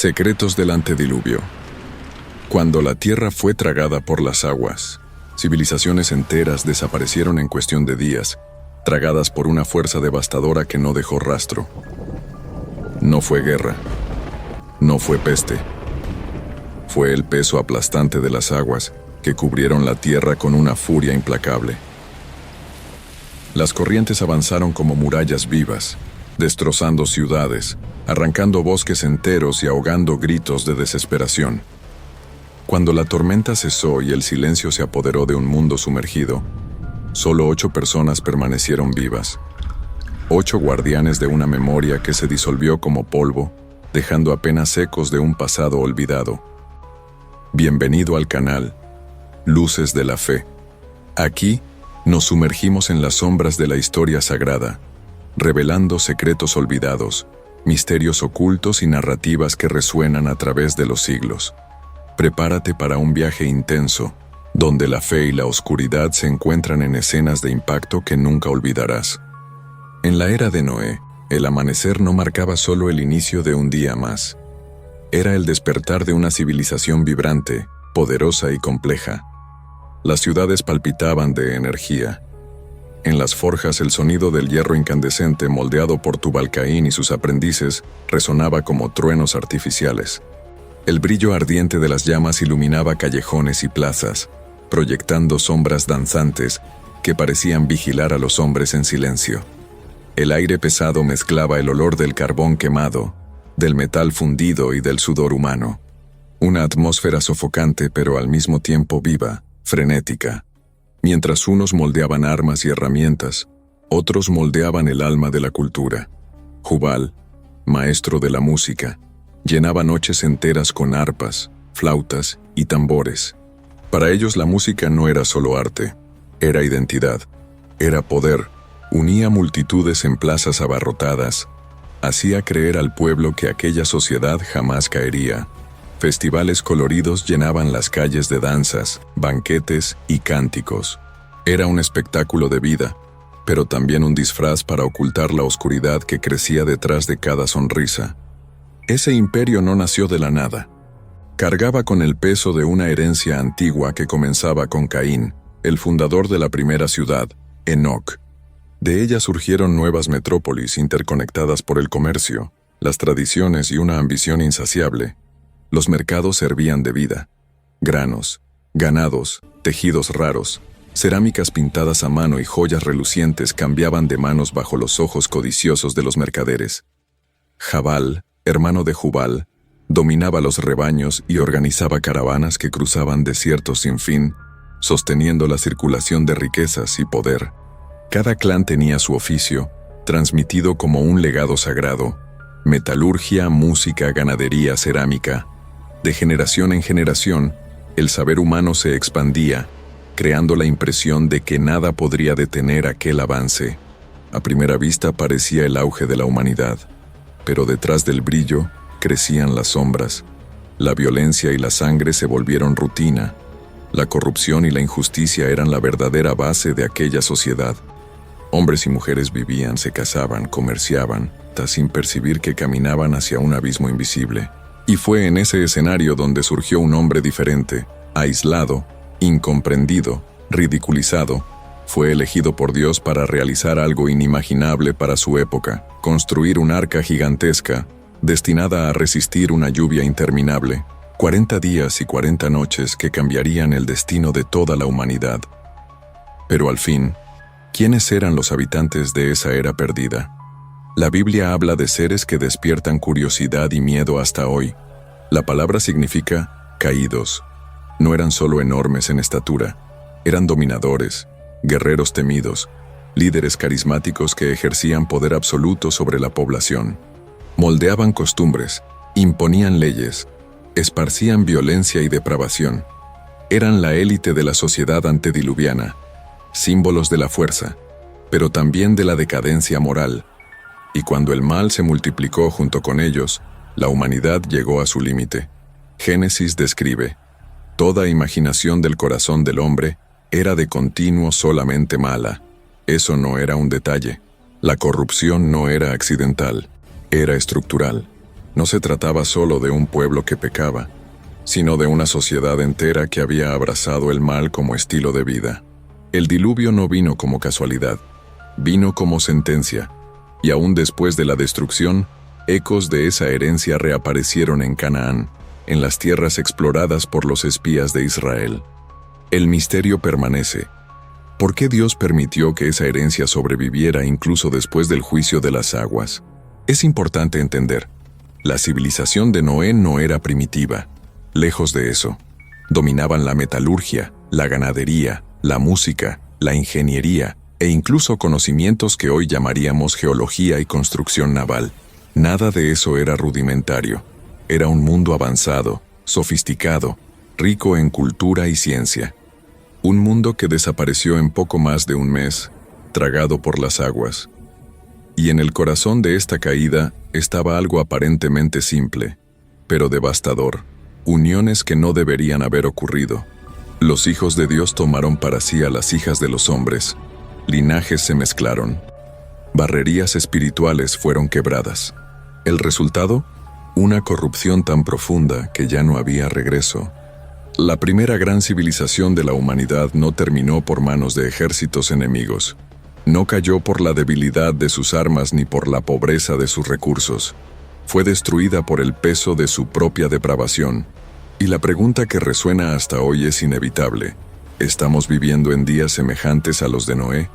Secretos del antediluvio. Cuando la tierra fue tragada por las aguas, civilizaciones enteras desaparecieron en cuestión de días, tragadas por una fuerza devastadora que no dejó rastro. No fue guerra, no fue peste. Fue el peso aplastante de las aguas que cubrieron la tierra con una furia implacable. Las corrientes avanzaron como murallas vivas, destrozando ciudades, arrancando bosques enteros y ahogando gritos de desesperación. Cuando la tormenta cesó y el silencio se apoderó de un mundo sumergido, solo 8 personas permanecieron vivas. 8 guardianes de una memoria que se disolvió como polvo, dejando apenas ecos de un pasado olvidado. Bienvenido al canal Luces de la Fe. Aquí nos sumergimos en las sombras de la historia sagrada, revelando secretos olvidados, misterios ocultos y narrativas que resuenan a través de los siglos. Prepárate para un viaje intenso, donde la fe y la oscuridad se encuentran en escenas de impacto que nunca olvidarás. En la era de Noé, el amanecer no marcaba solo el inicio de un día más. Era el despertar de una civilización vibrante, poderosa y compleja. Las ciudades palpitaban de energía. En las forjas el sonido del hierro incandescente moldeado por Tubalcaín y sus aprendices resonaba como truenos artificiales. El brillo ardiente de las llamas iluminaba callejones y plazas, proyectando sombras danzantes que parecían vigilar a los hombres en silencio. El aire pesado mezclaba el olor del carbón quemado, del metal fundido y del sudor humano. Una atmósfera sofocante pero al mismo tiempo viva, frenética. Mientras unos moldeaban armas y herramientas, otros moldeaban el alma de la cultura. Jubal, maestro de la música, llenaba noches enteras con arpas, flautas y tambores. Para ellos la música no era solo arte, era identidad, era poder, unía multitudes en plazas abarrotadas, hacía creer al pueblo que aquella sociedad jamás caería. Festivales coloridos llenaban las calles de danzas, banquetes y cánticos. Era un espectáculo de vida, pero también un disfraz para ocultar la oscuridad que crecía detrás de cada sonrisa. Ese imperio no nació de la nada. Cargaba con el peso de una herencia antigua que comenzaba con Caín, el fundador de la primera ciudad, Enoc. De ella surgieron nuevas metrópolis interconectadas por el comercio, las tradiciones y una ambición insaciable. Los mercados servían de vida. Granos, ganados, tejidos raros, cerámicas pintadas a mano y joyas relucientes cambiaban de manos bajo los ojos codiciosos de los mercaderes. Jabal, hermano de Jubal, dominaba los rebaños y organizaba caravanas que cruzaban desiertos sin fin, sosteniendo la circulación de riquezas y poder. Cada clan tenía su oficio, transmitido como un legado sagrado: metalurgia, música, ganadería, cerámica. De generación en generación, el saber humano se expandía, creando la impresión de que nada podría detener aquel avance. A primera vista parecía el auge de la humanidad, pero detrás del brillo crecían las sombras. La violencia y la sangre se volvieron rutina. La corrupción y la injusticia eran la verdadera base de aquella sociedad. Hombres y mujeres vivían, se casaban, comerciaban, sin percibir que caminaban hacia un abismo invisible. Y fue en ese escenario donde surgió un hombre diferente, aislado, incomprendido, ridiculizado. Fue elegido por Dios para realizar algo inimaginable para su época: construir un arca gigantesca, destinada a resistir una lluvia interminable. 40 días y 40 noches que cambiarían el destino de toda la humanidad. Pero al fin, ¿quiénes eran los habitantes de esa era perdida? La Biblia habla de seres que despiertan curiosidad y miedo hasta hoy. La palabra significa caídos. No eran solo enormes en estatura, eran dominadores, guerreros temidos, líderes carismáticos que ejercían poder absoluto sobre la población. Moldeaban costumbres, imponían leyes, esparcían violencia y depravación. Eran la élite de la sociedad antediluviana, símbolos de la fuerza, pero también de la decadencia moral. Y cuando el mal se multiplicó junto con ellos, la humanidad llegó a su límite. Génesis describe: toda imaginación del corazón del hombre era de continuo solamente mala. Eso no era un detalle. La corrupción no era accidental, era estructural. No se trataba solo de un pueblo que pecaba, sino de una sociedad entera que había abrazado el mal como estilo de vida. El diluvio no vino como casualidad, vino como sentencia, y aún después de la destrucción, ecos de esa herencia reaparecieron en Canaán, en las tierras exploradas por los espías de Israel. El misterio permanece. ¿Por qué Dios permitió que esa herencia sobreviviera incluso después del juicio de las aguas? Es importante entender, la civilización de Noé no era primitiva. Lejos de eso, dominaban la metalurgia, la ganadería, la música, la ingeniería e incluso conocimientos que hoy llamaríamos geología y construcción naval. Nada de eso era rudimentario. Era un mundo avanzado, sofisticado, rico en cultura y ciencia. Un mundo que desapareció en poco más de un mes, tragado por las aguas. Y en el corazón de esta caída estaba algo aparentemente simple, pero devastador. Uniones que no deberían haber ocurrido. Los hijos de Dios tomaron para sí a las hijas de los hombres. Linajes se mezclaron. Barrerías espirituales fueron quebradas. ¿El resultado? Una corrupción tan profunda que ya no había regreso. La primera gran civilización de la humanidad no terminó por manos de ejércitos enemigos. No cayó por la debilidad de sus armas ni por la pobreza de sus recursos. Fue destruida por el peso de su propia depravación. Y la pregunta que resuena hasta hoy es inevitable. ¿Estamos viviendo en días semejantes a los de Noé?